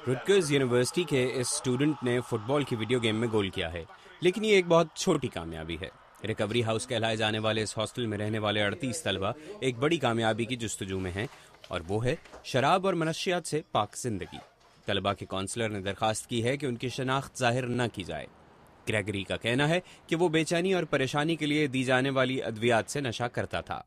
Rutgers university کے اس student نے fit بال کی ویڈیو گیم میں گول کیا ہے، لیکن یہ ایک بہت چھوٹی کامیابی ہے۔ ریکوری ہاؤس کہلائے جانے والے اس ہاسٹل میں رہنے والے 38 طلبہ ایک بڑی کامیابی کی جستجو میں ہیں، اور وہ ہے شراب اور منشیات سے پاک زندگی۔ طلبہ کے کونسلر نے درخواست کی ہے کہ ان کی شناخت ظاہر نہ کی جائے۔ گریگری کا کہنا ہے کہ وہ بے چینی اور پریشانی کے لیے دی جانے والی ادویات سے نشہ کرتا تھا۔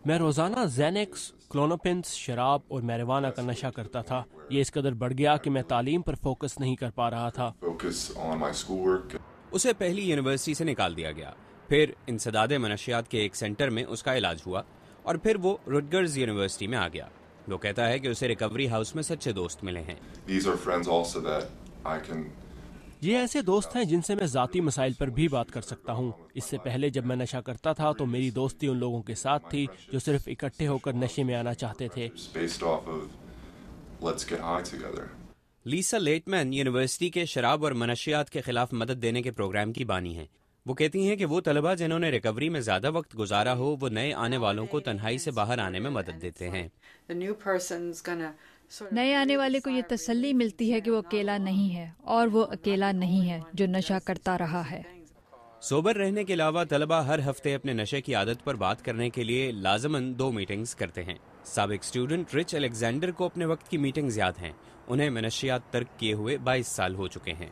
میں روزانہ زینکس، کلونوپنس، شراب اور میریوانا کا نشہ کرتا تھا۔ یہ اس قدر بڑھ گیا کہ میں تعلیم پر فوکس نہیں کر پا رہا تھا۔ اسے پہلی یونیورسٹی سے نکال دیا گیا، پھر انسداد منشیات کے ایک سینٹر میں اس کا علاج ہوا، اور پھر وہ رٹگرز یونیورسٹی میں آ گیا۔ وہ کہتا ہے کہ اسے ریکوری ہاؤس میں سچے دوست ملے ہیں۔ یہ ایسے دوست ہیں جن سے میں ذاتی مسائل پر بھی بات کر سکتا ہوں۔ اس سے پہلے جب میں نشہ کرتا تھا تو میری دوستی ان لوگوں کے ساتھ تھی جو صرف اکٹھے ہو کر نشے میں آنا چاہتے تھے۔ لیسا لیٹمین یونیورسٹی کے شراب اور منشیات کے خلاف مدد دینے کے پروگرام کی بانی ہیں۔ وہ کہتی ہیں کہ وہ طلبہ جنہوں نے ریکوری میں زیادہ وقت گزارا ہو، وہ نئے آنے والوں کو تنہائی سے باہر آنے میں مدد دیتے ہیں۔ نئے آنے والے کو یہ تسلی ملتی ہے کہ وہ اکیلا نہیں ہے، اور وہ اکیلا نہیں ہے جو نشہ کرتا رہا ہے۔ سوبر رہنے کے علاوہ طلبہ ہر ہفتے اپنے نشے کی عادت پر بات کرنے کے لیے لازماً 2 میٹنگز کرتے ہیں۔ سابق اسٹوڈنٹ رچ الیگزینڈر کو اپنے وقت کی میٹنگز یاد ہیں۔ انہیں منشیات ترک کیے ہوئے 22 سال ہو چکے ہیں۔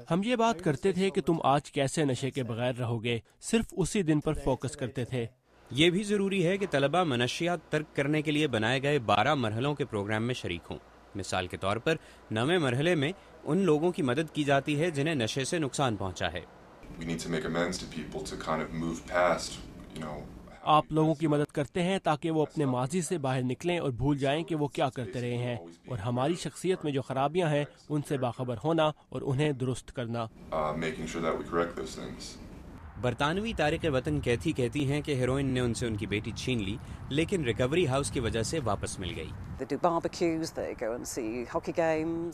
ہم یہ بات کرتے تھے کہ تم آج کیسے نشے کے بغیر رہو گے، صرف اسی دن پر فوکس کرتے تھے۔ یہ بھی ضروری ہے کہ طلبہ منشیات ترک کرنے کے لیے بنائے گئے 12 مرحلوں کے پروگرام میں شریک ہوں۔ مثال کے طور پر 9ویں مرحلے میں ان لوگوں کی مدد کی جاتی ہے جنہیں نشے سے نقصان پہنچا ہے۔ آپ لوگوں کی مدد کرتے ہیں تاکہ وہ اپنے ماضی سے باہر نکلیں اور بھول جائیں کہ وہ کیا کرتے رہے ہیں، اور ہماری شخصیت میں جو خرابیاں ہیں ان سے باخبر ہونا اور انہیں درست کرنا۔ برطانوی تارک وطن کہتی ہیں کہ ہیروئن نے ان سے ان کی بیٹی چھین لی، لیکن ریکوری ہاؤس کی وجہ سے واپس مل گئی۔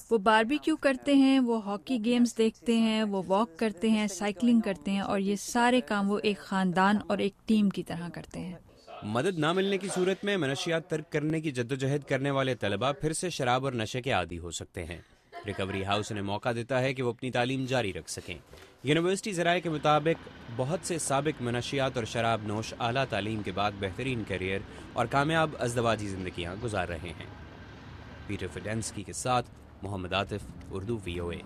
وہ باربیکیو کرتے ہیں، وہ ہاکی گیمز دیکھتے ہیں، وہ واک کرتے ہیں، سائیکلنگ کرتے ہیں، اور یہ سارے کام وہ ایک خاندان اور ایک ٹیم کی طرح کرتے ہیں۔ مدد نہ ملنے کی صورت میں منشیات ترک کرنے کی جدوجہد کرنے والے طلبہ پھر سے شراب اور نشے کے عادی ہو سکتے ہیں۔ ریکوری ہاؤس انہیں موقع دیتا ہے کہ وہ اپنی تعلیم جاری رکھ سکیں۔ یونیورسٹی ذرائع کے مطابق بہت سے سابق منشیات اور شراب نوش اعلیٰ تعلیم کے بعد بہترین کیریئر اور کامیاب ازدواجی زندگیاں گزار رہے ہیں۔ پیٹر فیڈینسکی کے ساتھ محمد عاطف، اردو VOA۔